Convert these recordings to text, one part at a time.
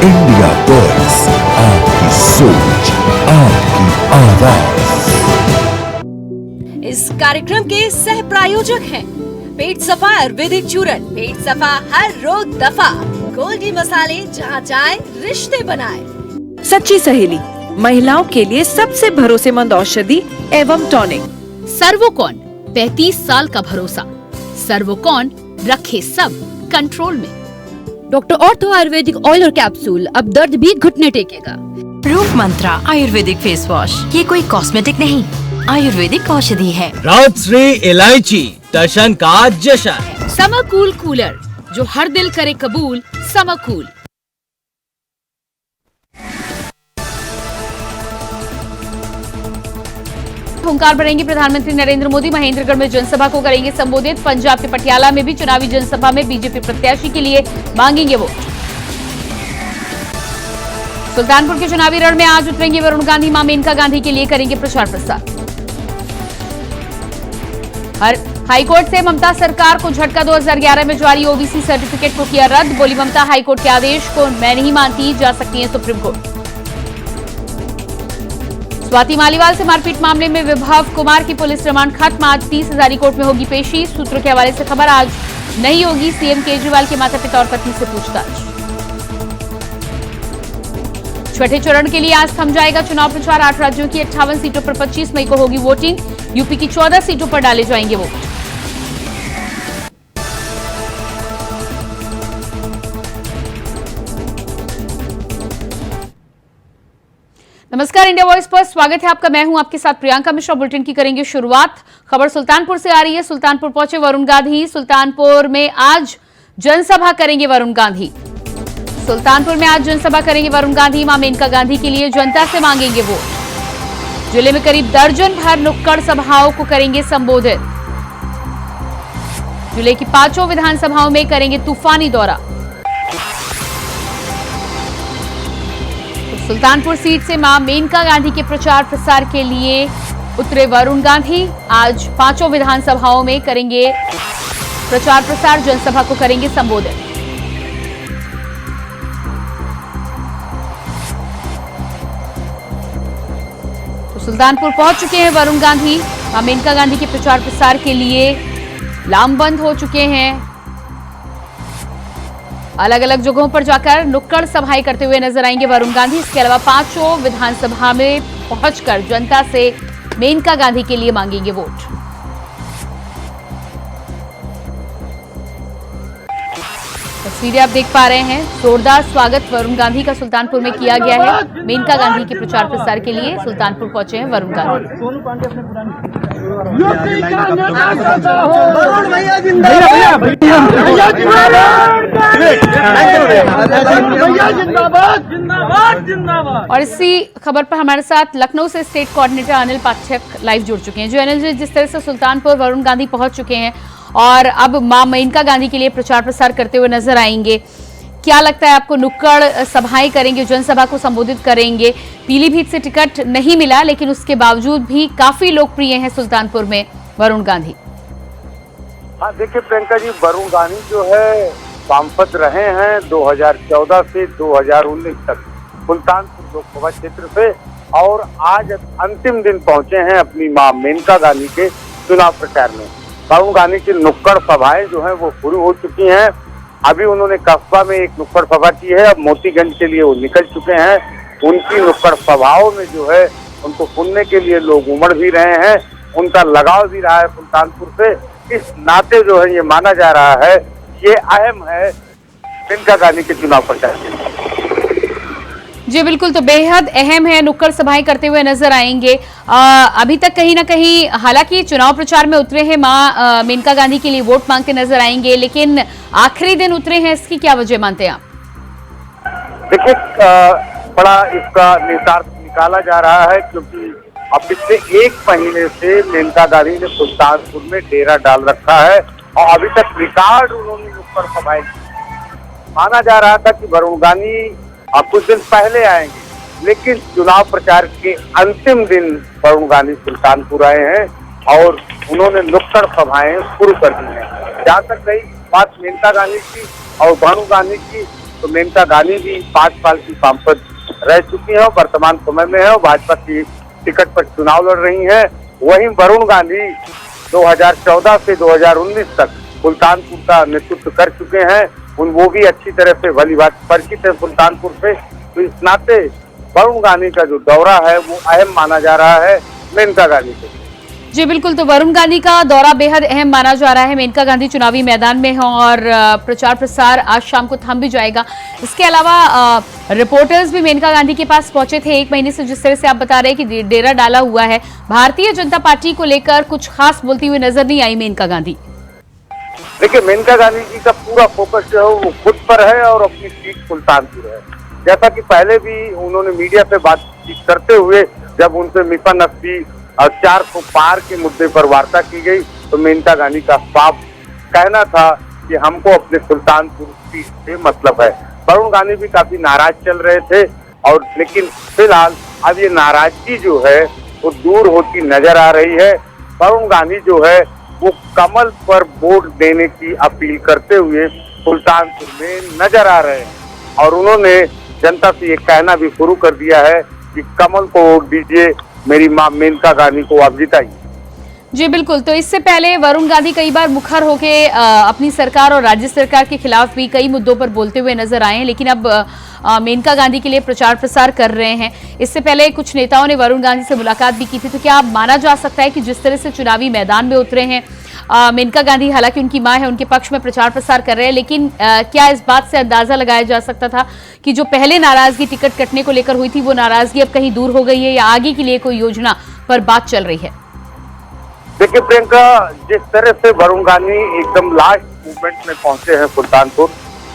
India बस, आपकी सोच, आपकी आवाज। इस कार्यक्रम के सह प्रायोजक हैं पेट सफा आयुर्वेदिक चूरन। पेट सफा हर रोग दफा। गोल्डी मसाले, जहाँ जाए रिश्ते बनाए। सच्ची सहेली, महिलाओं के लिए सबसे भरोसेमंद औषधि एवं टॉनिक। सर्वोकॉन, 35 साल का भरोसा। सर्वोकॉन, रखे सब कंट्रोल में। डॉक्टर ऑर्थो आयुर्वेदिक ऑयल और कैप्सूल, अब दर्द भी घुटने टेकेगा। रूप मंत्रा आयुर्वेदिक फेस वॉश, ये कोई कॉस्मेटिक नहीं, आयुर्वेदिक औषधि है। राजश्री इलायची, दर्शन का जश्न। समकूल कूलर, जो हर दिल करे कबूल। समकूल। हुंकार भरेंगे प्रधानमंत्री नरेंद्र मोदी। महेंद्रगढ़ में जनसभा को करेंगे संबोधित। पंजाब के पटियाला में भी चुनावी जनसभा में बीजेपी प्रत्याशी के लिए मांगेंगे वोट। सुल्तानपुर के चुनावी रण में आज उतरेंगे वरुण गांधी। मां मेनका गांधी के लिए करेंगे प्रचार प्रसार। हाईकोर्ट से ममता सरकार को झटका। 2011 में जारी ओबीसी सर्टिफिकेट को किया रद्द। बोली ममता, हाईकोर्ट के आदेश को मैं नहीं मानती, जा सकती है सुप्रीम कोर्ट। स्वाति मालीवाल से मारपीट मामले में विभव कुमार की पुलिस रिमांड खत्म। आज 30 हजारी कोर्ट में होगी पेशी। सूत्रों के हवाले से खबर, आज नहीं होगी सीएम केजरीवाल के माता पिता और पत्नी से पूछताछ। छठे चरण के लिए आज थम जाएगा चुनाव प्रचार। 8 राज्यों की 58 सीटों पर 25 मई को होगी वोटिंग। यूपी की 14 सीटों पर डाले जाएंगे वोट। नमस्कार, इंडिया वॉइस पर स्वागत है आपका। मैं हूं आपके साथ प्रियंका मिश्रा। बुलेटिन की करेंगे शुरुआत। खबर सुल्तानपुर से आ रही है। सुल्तानपुर पहुंचे वरुण गांधी। सुल्तानपुर में आज जनसभा करेंगे वरुण गांधी। सुल्तानपुर में आज जनसभा करेंगे वरुण गांधी। मां मेनका गांधी के लिए जनता से मांगेंगे वोट। जिले में करीब दर्जन भर नुक्कड़ सभाओं को करेंगे संबोधित। जिले की 5 विधानसभाओं में करेंगे तूफानी दौरा। सुल्तानपुर सीट से मां मेनका गांधी के प्रचार प्रसार के लिए उतरे वरुण गांधी। आज 5 विधानसभाओं में करेंगे प्रचार प्रसार। जनसभा को करेंगे संबोधित। तो सुल्तानपुर पहुंच चुके हैं वरुण गांधी। मां मेनका गांधी के प्रचार प्रसार के लिए लामबंद हो चुके हैं। अलग अलग जगहों पर जाकर नुक्कड़ सभाएं करते हुए नजर आएंगे वरुण गांधी। इसके अलावा 5 विधानसभा में पहुंचकर जनता से मेनका गांधी के लिए मांगेंगे वोट। तस्वीरें आप देख पा रहे हैं। जोरदार स्वागत वरुण गांधी का सुल्तानपुर में किया गया है। मेनका गांधी के प्रचार प्रसार के लिए सुल्तानपुर पहुंचे हैं वरुण गांधी। और इसी खबर पर हमारे साथ लखनऊ से स्टेट कोऑर्डिनेटर अनिल पाठक लाइव जुड़ चुके हैं। जो अनिल जी, जिस तरह से सुल्तानपुर वरुण गांधी पहुंच चुके हैं और अब मां मेनका गांधी के लिए प्रचार प्रसार करते हुए नजर आएंगे, क्या लगता है आपको? नुक्कड़ सभाएं करेंगे, जनसभा को संबोधित करेंगे। पीलीभीत से टिकट नहीं मिला, लेकिन उसके बावजूद भी काफी लोकप्रिय हैं सुल्तानपुर में वरुण गांधी। हाँ, देखिए प्रियंका जी, वरुण गांधी जो है सांसद रहे हैं 2014 से 2019 तक सुल्तानपुर लोकसभा क्षेत्र से, और आज अंतिम दिन पहुंचे हैं अपनी मां मेनका गांधी के चुनाव प्रचार में। वरुण गांधी की नुक्कड़ सभाएं जो है वो पूरी हो चुकी हैं। अभी उन्होंने कस्बा में एक नुक्कड़ सभा की है। अब मोतीगंज के लिए वो निकल चुके हैं। उनकी नुक्कड़ सभाओं में जो है उनको सुनने के लिए लोग उमड़ भी रहे हैं। उनका लगाव भी रहा है सुल्तानपुर से। इस नाते जो है ये माना जा रहा है ये अहम है मेनका गांधी के चुनाव प्रचार के लिए। जी बिल्कुल, तो बेहद अहम है। नुक्कड़ सभाएं करते हुए नजर आएंगे। अभी तक कहीं ना कहीं, हालांकि चुनाव प्रचार में उतरे हैं मां मेनका गांधी के लिए वोट मांगते नजर आएंगे, लेकिन आखिरी दिन उतरे हैं, इसकी क्या वजह मानते हैं आप? देखिए, बड़ा इसका निकाला जा रहा है क्योंकि अब पिछले 1 महीने से मेनका गांधी ने सुल्तानपुर में डेरा डाल रखा है और अभी तक रिकॉर्ड उन्होंने नुक्कड़ सभाएं की। माना जा रहा था कि वरुण गांधी अब कुछ दिन पहले आएंगे, लेकिन चुनाव प्रचार के अंतिम दिन वरुण गांधी सुल्तानपुर आए हैं और उन्होंने नुक्कड़ सभाएं शुरू कर दी हैं। जहाँ तक रही बात मेनका गांधी की और वरुण गांधी की, तो मेनका गांधी भी 5 साल की सांसद रह चुकी हैं और वर्तमान समय में है और भाजपा की टिकट पर चुनाव लड़ रही हैं। वहीं वरुण गांधी 2014 से 2019 तक सुल्तानपुर का नेतृत्व कर चुके हैं। वो भी अच्छी तरह से भली बात परिचित है सुल्तानपुर से, तो इस नाते वरुण गांधी का जो दौरा है वो अहम माना जा रहा है मेनका गांधी को। जी बिल्कुल, तो वरुण गांधी का दौरा बेहद अहम माना जा रहा है। मेनका गांधी चुनावी मैदान में हैं और प्रचार प्रसार आज शाम को थम भी जाएगा। इसके अलावा रिपोर्टर्स भी मेनका गांधी के पास पहुंचे थे 1 महीने से, जिस तरह से आप बता रहे हैं कि डेरा डाला हुआ है। भारतीय जनता पार्टी को लेकर कुछ खास बोलती हुई नजर नहीं आई मेनका गांधी। देखिए, मेनका गांधी जी का पूरा फोकस जो है वो खुद पर है और अपनी सीट सुल्तानपुर है। जैसा कि पहले भी उन्होंने मीडिया से बातचीत करते हुए जब उनसे मिशन अस्सी और 400 पार के मुद्दे पर वार्ता की गई तो मेनका गांधी का साफ कहना था कि हमको अपने सुल्तानपुर सीट से मतलब है। वरुण गांधी भी काफी नाराज चल रहे थे और लेकिन फिलहाल अब ये नाराजगी जो है वो दूर होती नजर आ रही है। वरुण गांधी जो है वो कमल पर वोट देने की अपील करते हुए सुल्तानपुर में नजर आ रहे हैं और उन्होंने जनता से ये कहना भी शुरू कर दिया है कि कमल को वोट दीजिए, मेरी मां मेनका गांधी को आप जिताइए। जी बिल्कुल, तो इससे पहले वरुण गांधी कई बार मुखर होके अपनी सरकार और राज्य सरकार के खिलाफ भी कई मुद्दों पर बोलते हुए नजर आए हैं, लेकिन अब मेनका गांधी के लिए प्रचार प्रसार कर रहे हैं। इससे पहले कुछ नेताओं ने वरुण गांधी से मुलाकात भी की थी। तो क्या अब माना जा सकता है कि जिस तरह से चुनावी मैदान में उतरे हैं मेनका गांधी, हालांकि उनकी मां है, उनके पक्ष में प्रचार प्रसार कर रहे हैं, लेकिन क्या इस बात से अंदाजा लगाया जा सकता था कि जो पहले नाराजगी टिकट कटने को लेकर हुई थी वो नाराजगी अब कहीं दूर हो गई है या आगे के लिए कोई योजना पर बात चल रही है? देखिए प्रियंका, जिस तरह से वरुण गांधी एकदम लास्ट मूवमेंट में पहुंचे हैं सुल्तानपुर,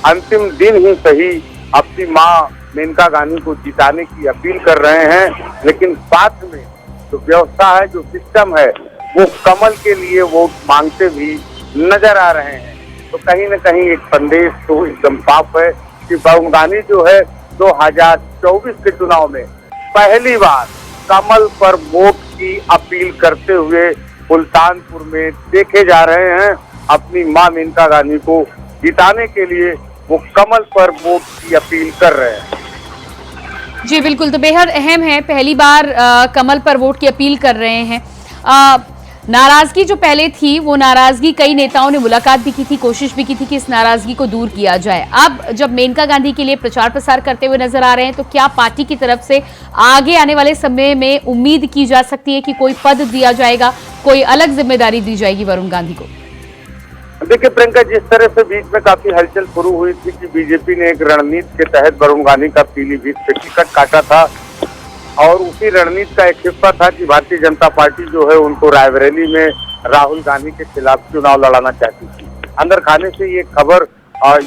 अंतिम दिन ही सही अपनी मां मेनका गांधी को जिताने की अपील कर रहे हैं, लेकिन साथ में जो व्यवस्था है, जो सिस्टम है, वो कमल के लिए वोट मांगते भी नजर आ रहे हैं। तो कहीं न कहीं एक संदेश तो एकदम साफ है कि वरुण गांधी जो है 2024 के चुनाव में पहली बार कमल पर वोट की अपील करते हुए सुल्तानपुर में देखे जा रहे हैं। अपनी मां मेनका गांधी को जिताने के लिए वो कमल पर वोट की अपील कर रहे हैं। जी बिल्कुल, तो बेहद अहम है, पहली बार कमल पर वोट की अपील कर रहे हैं। नाराजगी जो पहले थी वो नाराजगी कई नेताओं ने मुलाकात भी की थी, कोशिश भी की थी कि इस नाराजगी को दूर किया जाए। अब जब मेनका गांधी के लिए प्रचार प्रसार करते हुए नजर आ रहे हैं तो क्या पार्टी की तरफ से आगे आने वाले समय में उम्मीद की जा सकती है कि कोई पद दिया जाएगा, कोई अलग जिम्मेदारी दी जाएगी वरुण गांधी को? देखिए प्रियंका, जिस तरह से बीच में काफी हलचल शुरू हुई थी कि बीजेपी ने एक रणनीति के तहत वरुण गांधी का पीलीभीत से टिकट काटा था और उसी रणनीति का एक हिस्सा था कि भारतीय जनता पार्टी जो है उनको रायबरेली में राहुल गांधी के खिलाफ चुनाव लड़ाना चाहती थी। अंदर खाने से ये खबर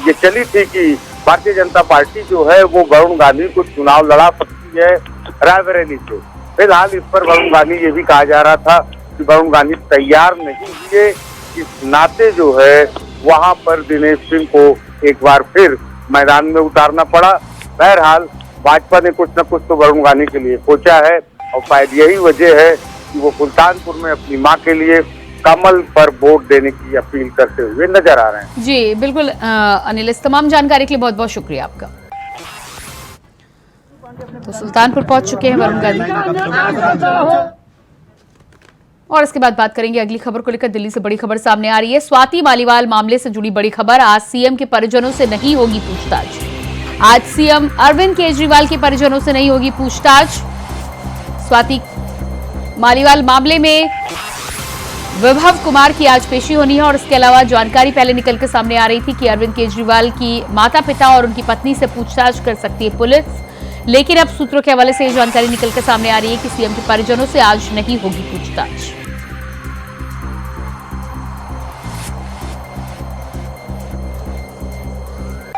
ये चली थी कि भारतीय जनता पार्टी जो है वो वरुण गांधी को चुनाव लड़ा सकती है रायबरेली से। फिलहाल इस पर वरुण गांधी ये भी कहा जा रहा था कि वरुण गांधी तैयार नहीं हुए, इस नाते जो है वहां पर दिनेश सिंह को एक बार फिर मैदान में उतारना पड़ा। बहरहाल भाजपा ने कुछ न कुछ तो वरुण गांधी के लिए सोचा है और शायद यही वजह है कि वो सुल्तानपुर में अपनी मां के लिए कमल पर वोट देने की अपील करते हुए नजर आ रहे हैं। जी बिल्कुल अनिल, इस तमाम जानकारी के लिए बहुत बहुत शुक्रिया आपका। तो सुल्तानपुर पहुंच चुके हैं वरुण गांधी और इसके बाद बात करेंगे अगली खबर को लेकर। दिल्ली से बड़ी खबर सामने आ रही है। स्वाति मालीवाल मामले से जुड़ी बड़ी खबर। आज सीएम के परिजनों से नहीं होगी पूछताछ। आज सीएम अरविंद केजरीवाल के परिजनों से नहीं होगी पूछताछ। स्वाति मालीवाल मामले में विभव कुमार की आज पेशी होनी है और इसके अलावा जानकारी पहले निकल के सामने आ रही थी कि अरविंद केजरीवाल की माता पिता और उनकी पत्नी से पूछताछ कर सकती है पुलिस, लेकिन अब सूत्रों के हवाले से ये जानकारी निकल के सामने आ रही है कि सीएम के परिजनों से आज नहीं होगी पूछताछ।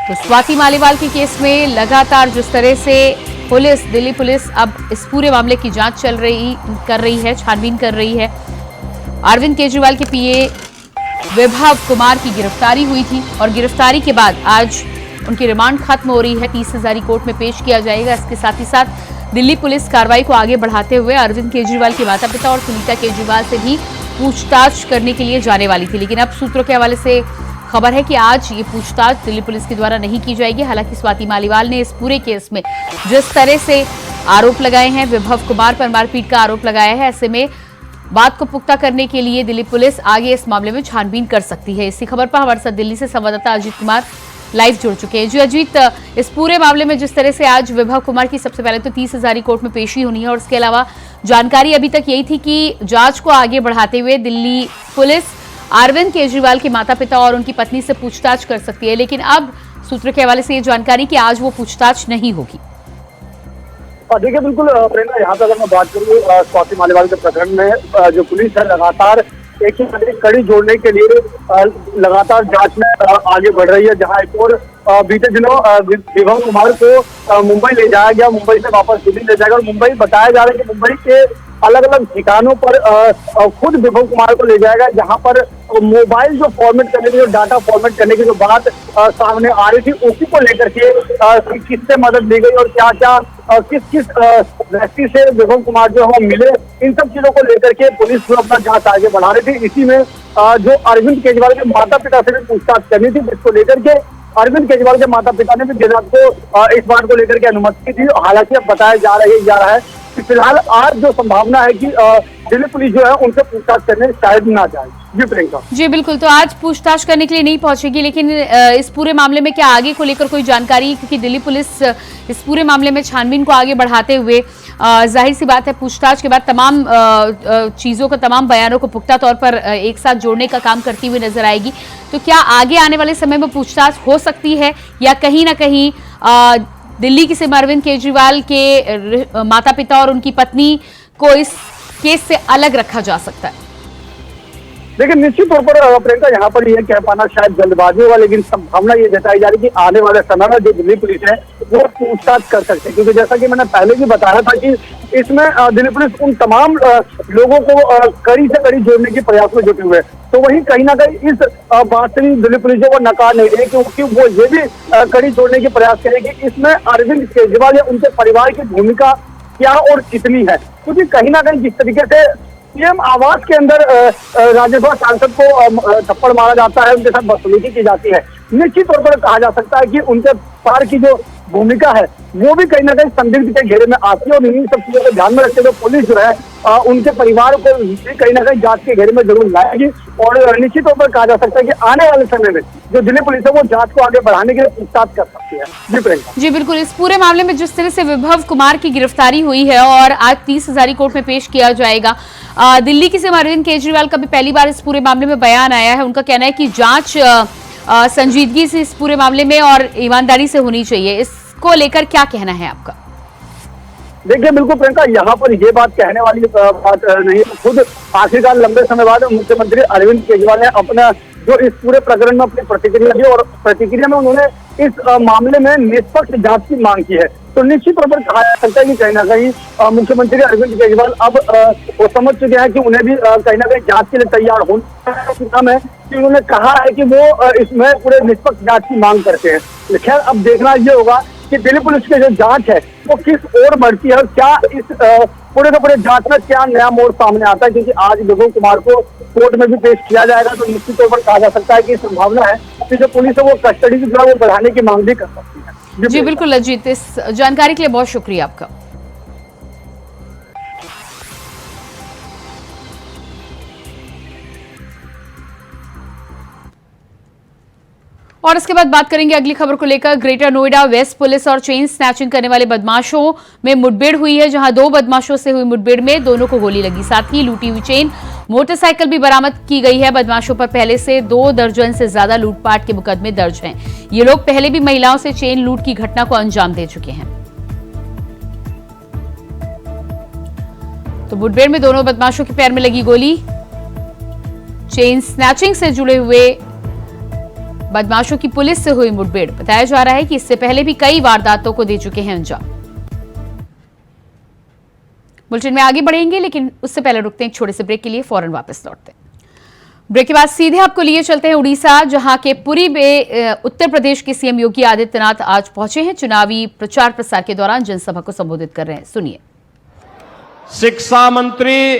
तो स्वाति मालीवाल के केस में लगातार जिस तरह से पुलिस, दिल्ली पुलिस अब इस पूरे मामले की जांच कर रही है, छानबीन कर रही है। अरविंद केजरीवाल के पीए विभव कुमार की गिरफ्तारी हुई थी और गिरफ्तारी के बाद आज उनकी रिमांड खत्म हो रही है, 30 हजारी कोर्ट में पेश किया जाएगा। इसके साथ ही साथ दिल्ली पुलिस कार्रवाई को आगे बढ़ाते हुए अरविंद केजरीवाल के माता पिता और सुनीता केजरीवाल से भी पूछताछ करने के लिए जाने वाली थी, लेकिन अब सूत्रों के हवाले से खबर है कि आज ये पूछताछ दिल्ली पुलिस के द्वारा नहीं की जाएगी। हालांकि स्वाति मालीवाल ने इस पूरे केस में जिस तरह से आरोप लगाए हैं, विभव कुमार पर मारपीट का आरोप लगाया है, ऐसे में बात को पुख्ता करने के लिए दिल्ली पुलिस आगे इस मामले में छानबीन कर सकती है। इसी खबर पर हमारे साथ दिल्ली से संवाददाता अजीत कुमार लाइव जुड़ चुके हैं। जी अजीत, इस पूरे मामले में जिस तरह से आज विभव कुमार की सबसे पहले तो 30 हज़ारी कोर्ट में पेशी होनी है और इसके अलावा जानकारी अभी तक यही थी कि जांच को आगे बढ़ाते हुए दिल्ली पुलिस अरविंद केजरीवाल के माता पिता और उनकी पत्नी से पूछताछ कर सकती है, लेकिन अब सूत्र के हवाले से ये जानकारी कि आज वो पूछताछ नहीं होगी। देखिए बिल्कुल प्रेरणा, यहाँ पे अगर मैं बात करूँ स्वाति मालीवाल के प्रकरण में जो पुलिस है लगातार एक ही कड़ी जोड़ने के लिए लगातार जांच में आगे बढ़ रही है। जहां एक और बीते दिनों विभव कुमार को मुंबई ले जाया गया, मुंबई से वापस दिल्ली ले जाएगा और मुंबई बताया जा रहा है कि मुंबई के अलग अलग ठिकानों पर खुद विभव कुमार को ले जाएगा, जहां पर मोबाइल जो फॉर्मेट करने की, जो डाटा फॉर्मेट करने की जो बात सामने आ रही थी, उसी को लेकर के किससे मदद ली गई और क्या क्या किस किस व्यक्ति से विभव कुमार जो है मिले, इन सब चीजों को लेकर के पुलिस जो अपना जांच आगे बढ़ा रही थी। इसी में जो अरविंद केजरीवाल के माता पिता से भी पूछताछ करनी थी, जिसको लेकर के अरविंद केजरीवाल के माता पिता ने भी देर रात को इस बात को लेकर के अनुमति थी। हालांकि अब बताया जा रहा है कि फिलहाल आज जो संभावना है कि दिल्ली पुलिस जो है उनसे पूछताछ करने शायद ना जाए। जी प्रियंका। जी बिल्कुल, तो आज पूछताछ करने के लिए नहीं पहुंचेगी, लेकिन इस पूरे मामले में क्या आगे को लेकर कोई जानकारी, क्योंकि दिल्ली पुलिस इस पूरे मामले में छानबीन को आगे बढ़ाते हुए जाहिर सी बात है पूछताछ के बाद तमाम चीजों को, तमाम बयानों को पुख्ता तौर पर एक साथ जोड़ने का काम करती हुई नजर आएगी। तो क्या आगे आने वाले समय में पूछताछ हो सकती है या कहीं ना कहीं दिल्ली के सीएम अरविंद केजरीवाल के माता पिता और उनकी पत्नी को इस केस से अलग रखा जा सकता है? देखिए निश्चित तौर पर प्रियंका, यहाँ पर यह कह पाना शायद जल्दबाजी होगा, लेकिन संभावना ये जताई जा रही है कि आने वाले समय में जो दिल्ली पुलिस है वो पूछताछ कर सकते हैं, क्योंकि जैसा कि मैंने पहले भी बताया था कि इसमें दिल्ली पुलिस उन तमाम लोगों को कड़ी से कड़ी जोड़ने के प्रयास में जुटे हुए हैं। तो वहीं कहीं ना कहीं इस बात से भी दिल्ली पुलिस जो वो नकार नहीं रही, क्योंकि वो ये भी कड़ी जोड़ने के प्रयास करेगी इसमें अरविंद केजरीवाल या उनके परिवार की भूमिका क्या और कितनी है। क्योंकि कहीं ना कहीं जिस तरीके से सीएम आवास के अंदर राज्यसभा सांसद को थप्पड़ मारा जाता है, उनके साथ बदसलूकी की जाती है, निश्चित तौर पर कहा जा सकता है कि उनके पार की जो भूमिका है वो भी कहीं ना कहीं संदिग्ध के घेरे में आती है। और इन्हीं सब चीजों को ध्यान में रखते हुए पुलिस जो है उनके परिवार को भी कहीं ना कहीं जांच के घेरे में जरूर लाएगी और निश्चित तौर पर कहा जा सकता है कि आने वाले समय में जो दिल्ली पुलिस है वो जांच को आगे बढ़ाने के लिए पूछताछ कर सकती है। जी प्रियंका। जी बिल्कुल, इस पूरे मामले में जिस तरह से विभव कुमार की गिरफ्तारी हुई है और आज 30 हज़ारी कोर्ट में पेश किया जाएगा, दिल्ली के सीएम अरविंद केजरीवाल का भी पहली बार इस पूरे मामले में बयान आया है। उनका कहना है कि जांच संजीदगी से इस पूरे मामले में और ईमानदारी से होनी चाहिए। इसको लेकर क्या कहना है आपका? देखिए बिल्कुल प्रियंका, यहाँ पर ये बात कहने वाली बात नहीं है। खुद आखिरकार लंबे समय बाद मुख्यमंत्री अरविंद केजरीवाल ने अपना जो इस पूरे प्रकरण में अपनी प्रतिक्रिया दी और प्रतिक्रिया में उन्होंने इस मामले में निष्पक्ष जांच की मांग की है। तो निश्चित तौर पर कहा जा सकता है कि कहीं ना कहीं मुख्यमंत्री अरविंद केजरीवाल अब वो समझ चुके हैं कि उन्हें भी कहीं ना कहीं जांच के लिए तैयार होना है, कि उन्होंने कहा है कि वो इसमें पूरे निष्पक्ष जांच की मांग करते हैं। खैर अब देखना ये होगा कि दिल्ली पुलिस की जो जांच है वो किस ओर बढ़ती है और क्या इस पूरे के पूरे जांच में क्या नया मोड़ सामने आता है, क्योंकि आज विभव कुमार को कोर्ट में भी पेश किया जाएगा। तो निश्चित तौर पर कहा जा सकता है कि संभावना है कि जो पुलिस है वो कस्टडी की जो है वो बढ़ाने की मांग भी कर सकती है। जी बिल्कुल अजीत, इस जानकारी के लिए बहुत शुक्रिया आपका। और इसके बाद बात करेंगे अगली खबर को लेकर। ग्रेटर नोएडा वेस्ट पुलिस और चेन स्नैचिंग करने वाले बदमाशों में मुठभेड़ हुई है, जहां 2 बदमाशों से हुई मुठभेड़ में दोनों को गोली लगी। साथ ही लूटी हुई चेन मोटरसाइकिल भी बरामद की गई है। बदमाशों पर पहले से 2 दर्जन से ज्यादा लूटपाट के मुकदमे दर्ज हैं। ये लोग पहले भी महिलाओं से चेन लूट की घटना को अंजाम दे चुके हैं। तो मुठभेड़ में दोनों बदमाशों के पैर में लगी गोली। चेन स्नैचिंग से जुड़े हुए बदमाशों की पुलिस से हुई मुठभेड़। बताया जा रहा है कि इससे पहले भी कई वारदातों को दे चुके हैं अंजाम। बुलेटिन में आगे बढ़ेंगे, लेकिन उससे पहले रुकते हैं एक छोटे से ब्रेक के लिए, फौरन वापस लौटते हैं। ब्रेक के बाद सीधे आपको लिए चलते हैं उड़ीसा, जहां के पुरी में उत्तर प्रदेश के सीएम योगी आदित्यनाथ आज पहुंचे हैं। चुनावी प्रचार प्रसार के दौरान जनसभा को संबोधित कर रहे हैं, सुनिए। शिक्षा मंत्री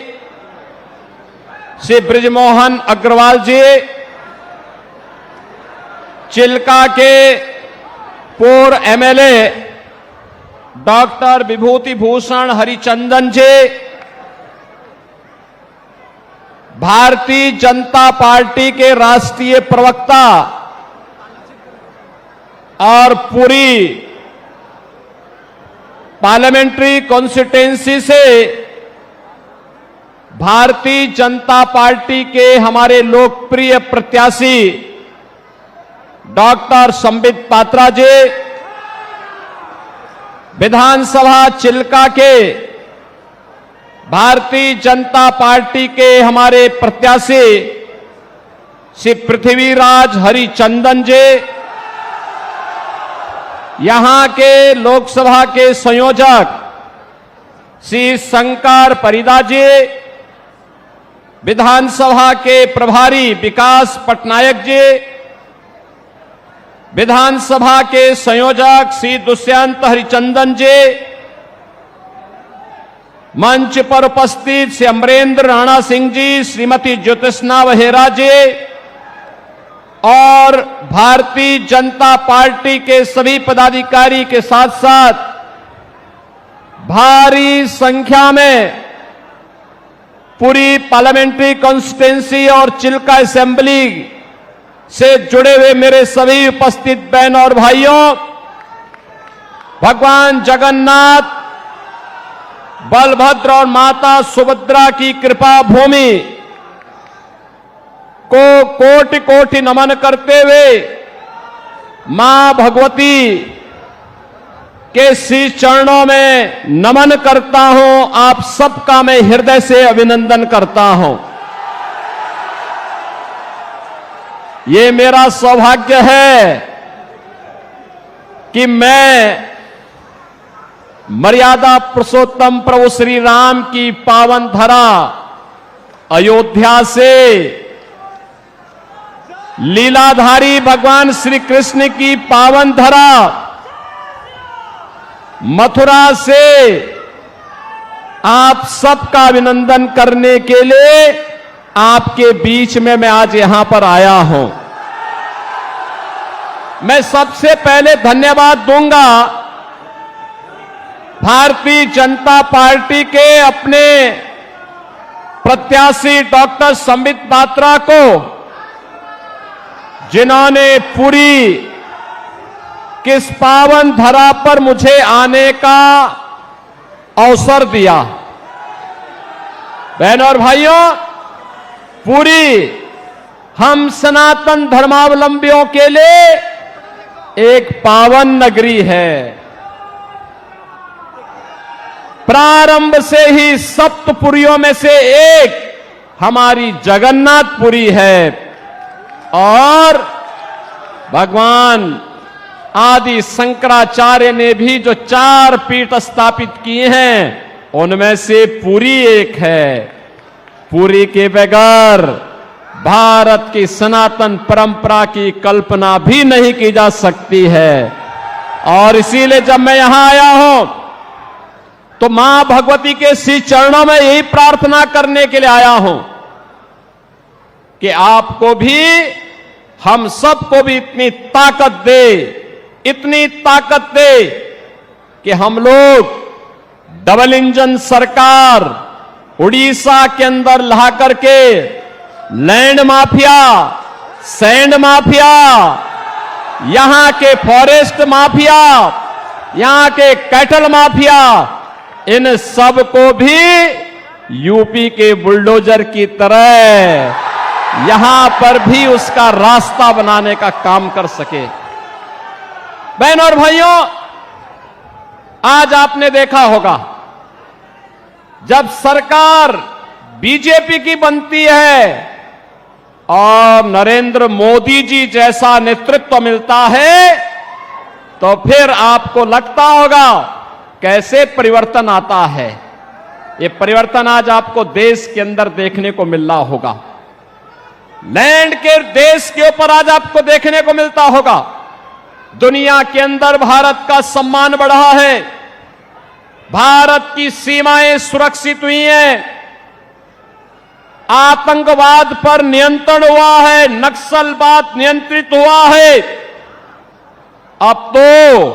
श्री बृजमोहन अग्रवाल जी चिल्का के पूर्व एमएलए डॉक्टर विभूति भूषण हरिचंदन जी, भारतीय जनता पार्टी के राष्ट्रीय प्रवक्ता और पूरी पार्लियामेंट्री कॉन्स्टिट्यूएंसी से भारतीय जनता पार्टी के हमारे लोकप्रिय प्रत्याशी डॉक्टर संबित पात्रा जी, विधानसभा चिल्का के भारतीय जनता पार्टी के हमारे प्रत्याशी श्री पृथ्वीराज हरिचंदन जी, यहां के लोकसभा के संयोजक श्री शंकर परिदा जी, विधानसभा के प्रभारी विकास पटनायक जी, विधानसभा के संयोजक श्री दुष्यंत हरिचंदन जी, मंच पर उपस्थित श्री अमरेंद्र राणा सिंह जी, श्रीमती ज्योतिष्ना वहेरा जी और भारतीय जनता पार्टी के सभी पदाधिकारी के साथ साथ भारी संख्या में पूरी पार्लियामेंट्री कॉन्स्टिट्यूएंसी और चिल्का असेंबली से जुड़े हुए मेरे सभी उपस्थित बहन और भाइयों, भगवान जगन्नाथ, बलभद्र और माता सुभद्रा की कृपा भूमि को कोटि कोटि नमन करते हुए मां भगवती के श्री चरणों में नमन करता हूं। आप सबका मैं हृदय से अभिनंदन करता हूं। ये मेरा सौभाग्य है कि मैं मर्यादा पुरुषोत्तम प्रभु श्री राम की पावन धरा अयोध्या से लीलाधारी भगवान श्री कृष्ण की पावन धरा मथुरा से आप सबका अभिनंदन करने के लिए आपके बीच में मैं आज यहां पर आया हूं। मैं सबसे पहले धन्यवाद दूंगा भारतीय जनता पार्टी के अपने प्रत्याशी डॉक्टर संबित पात्रा को, जिन्होंने पूरी किस पावन धरा पर मुझे आने का अवसर दिया। बहनों और भाइयों, पूरी हम सनातन धर्मावलंबियों के लिए एक पावन नगरी है। प्रारंभ से ही सप्तपुरियों में से एक हमारी जगन्नाथपुरी है और भगवान आदि शंकराचार्य ने भी जो 4 पीठ स्थापित किए हैं उनमें से पुरी एक है। पुरी के बगैर भारत की सनातन परंपरा की कल्पना भी नहीं की जा सकती है। और इसीलिए जब मैं यहां आया हूं तो मां भगवती के श्री चरणों में यही प्रार्थना करने के लिए आया हूं कि आपको भी, हम सबको भी इतनी ताकत दे, इतनी ताकत दे कि हम लोग डबल इंजन सरकार उड़ीसा के अंदर ला करके लैंड माफिया, सैंड माफिया, यहां के फॉरेस्ट माफिया, यहां के कैटल माफिया, इन सब को भी यूपी के बुलडोजर की तरह यहां पर भी उसका रास्ता बनाने का काम कर सके। बहनों और भाइयों, आज आपने देखा होगा जब सरकार बीजेपी की बनती है और नरेंद्र मोदी जी जैसा नेतृत्व मिलता है तो फिर आपको लगता होगा कैसे परिवर्तन आता है। ये परिवर्तन आज आपको देश के अंदर देखने को मिल रहा होगा। लैंड के देश के ऊपर आज आपको देखने को मिलता होगा। दुनिया के अंदर भारत का सम्मान बढ़ा है, भारत की सीमाएं सुरक्षित हुई हैं, आतंकवाद पर नियंत्रण हुआ है, नक्सलवाद नियंत्रित हुआ है। अब तो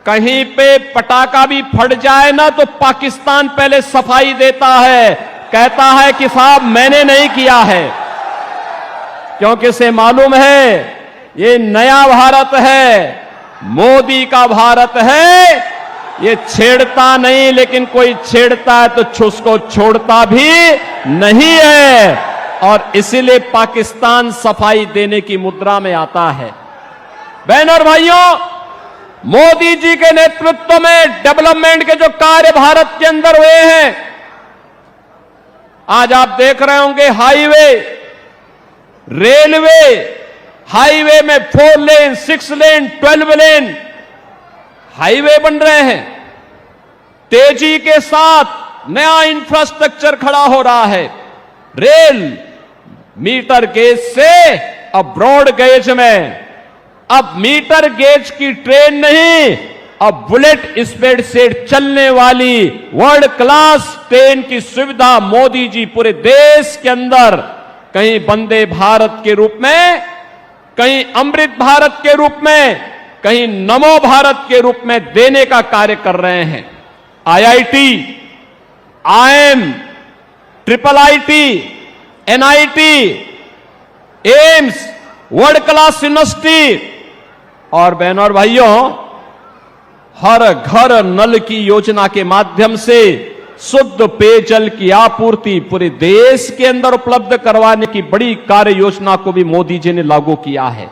कहीं पे पटाखा भी फट जाए ना तो पाकिस्तान पहले सफाई देता है, कहता है कि साहब मैंने नहीं किया है, क्योंकि इसे मालूम है ये नया भारत है, मोदी का भारत है, ये छेड़ता नहीं, लेकिन कोई छेड़ता है तो उसको छोड़ता भी नहीं है, और इसीलिए पाकिस्तान सफाई देने की मुद्रा में आता है। बहन और भाइयों, मोदी जी के नेतृत्व में डेवलपमेंट के जो कार्य भारत के अंदर हुए हैं, आज आप देख रहे होंगे हाईवे, रेलवे, हाईवे में 4 लेन, 6 लेन, 12 लेन हाईवे बन रहे हैं। तेजी के साथ नया इंफ्रास्ट्रक्चर खड़ा हो रहा है। रेल मीटर गेज से अब ब्रॉड गेज में, अब मीटर गेज की ट्रेन नहीं, अब बुलेट स्पीड से चलने वाली वर्ल्ड क्लास ट्रेन की सुविधा मोदी जी पूरे देश के अंदर, कहीं वंदे भारत के रूप में, कहीं अमृत भारत के रूप में, कहीं नमो भारत के रूप में देने का कार्य कर रहे हैं। IIT, IIM, triple IT, NIT, AIIMS, world class university, और बहनों और भाइयों, हर घर नल की योजना के माध्यम से शुद्ध पेयजल की आपूर्ति पूरे देश के अंदर उपलब्ध करवाने की बड़ी कार्य योजना को भी मोदी जी ने लागू किया है।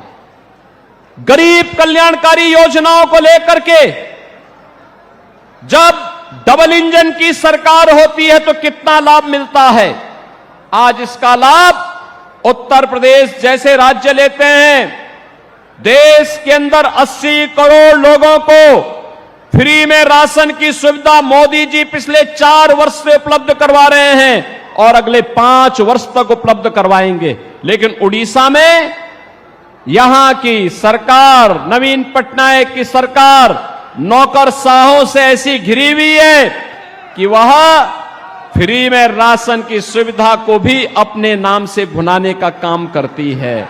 गरीब कल्याणकारी योजनाओं को लेकर के जब डबल इंजन की सरकार होती है तो कितना लाभ मिलता है। आज इसका लाभ उत्तर प्रदेश जैसे राज्य लेते हैं। देश के अंदर 80 करोड़ लोगों को फ्री में राशन की सुविधा मोदी जी पिछले 4 वर्ष से उपलब्ध करवा रहे हैं और अगले 5 वर्ष तक उपलब्ध करवाएंगे। लेकिन उड़ीसा में यहां की सरकार, नवीन पटनायक की सरकार, नौकरशाहों से ऐसी घिरी हुई है कि वह फ्री में राशन की सुविधा को भी अपने नाम से भुनाने का काम करती है।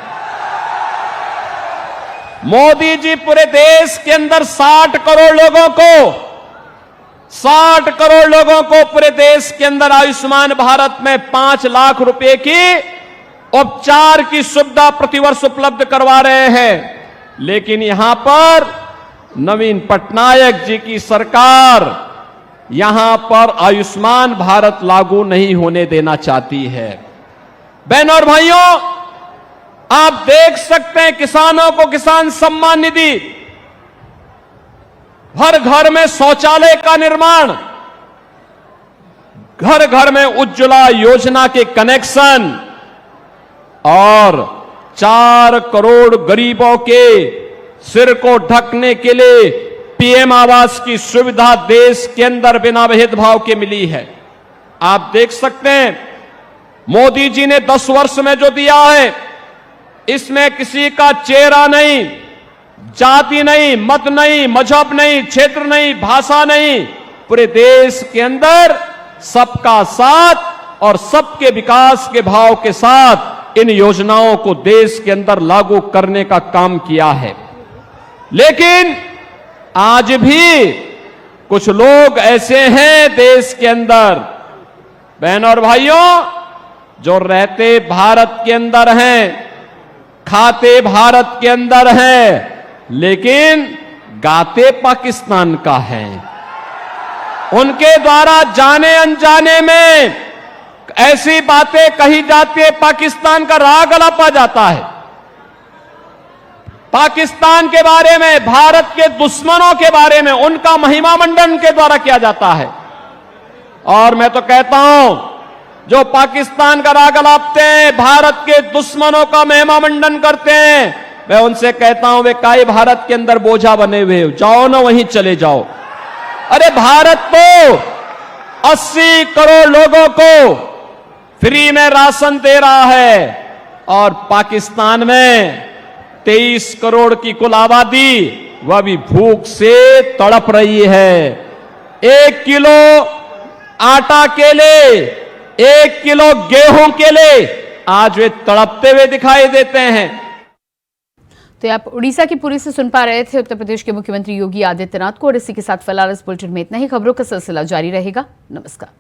मोदी जी पूरे देश के अंदर 60 करोड़ लोगों को पूरे देश के अंदर आयुष्मान भारत में 5 लाख रुपए की उपचार की सुविधा प्रतिवर्ष उपलब्ध करवा रहे हैं। लेकिन यहां पर नवीन पटनायक जी की सरकार यहां पर आयुष्मान भारत लागू नहीं होने देना चाहती है। बहनों और भाइयों, आप देख सकते हैं किसानों को किसान सम्मान निधि, हर घर में शौचालय का निर्माण, घर घर में उज्ज्वला योजना के कनेक्शन और 4 करोड़ गरीबों के सिर को ढकने के लिए पीएम आवास की सुविधा देश के अंदर बिना भेदभाव के मिली है। आप देख सकते हैं मोदी जी ने 10 वर्ष में जो दिया है, इसमें किसी का चेहरा नहीं, जाति नहीं, मत नहीं, मजहब नहीं, क्षेत्र नहीं, भाषा नहीं, पूरे देश के अंदर सबका साथ और सबके विकास के भाव के साथ इन योजनाओं को देश के अंदर लागू करने का काम किया है। लेकिन आज भी कुछ लोग ऐसे हैं देश के अंदर, बहनों और भाइयों, जो रहते भारत के अंदर हैं, खाते भारत के अंदर हैं, लेकिन गाते पाकिस्तान का है। उनके द्वारा जाने अनजाने में ऐसी बातें कही जाती है, पाकिस्तान का राग अलापा जाता है। पाकिस्तान के बारे में, भारत के दुश्मनों के बारे में उनका महिमा मंडन के द्वारा किया जाता है। और मैं तो कहता हूं, जो पाकिस्तान का राग अलापते हैं, भारत के दुश्मनों का महिमा मंडन करते हैं, मैं उनसे कहता हूं वे काई भारत के अंदर बोझा बने हुए, जाओ ना वहीं चले जाओ। अरे भारत तो 80 करोड़ लोगों को फ्री में राशन दे रहा है और पाकिस्तान में 23 करोड़ की कुल आबादी वह भी भूख से तड़प रही है। 1 किलो आटा के लिए, 1 किलो गेहूं के लिए आज वे तड़पते हुए दिखाई देते हैं। तो आप उड़ीसा की पुरी से सुन पा रहे थे उत्तर प्रदेश के मुख्यमंत्री योगी आदित्यनाथ को। और इसी के साथ फिलहाल इस बुलेटिन में इतना ही। खबरों का सिलसिला जारी रहेगा। नमस्कार।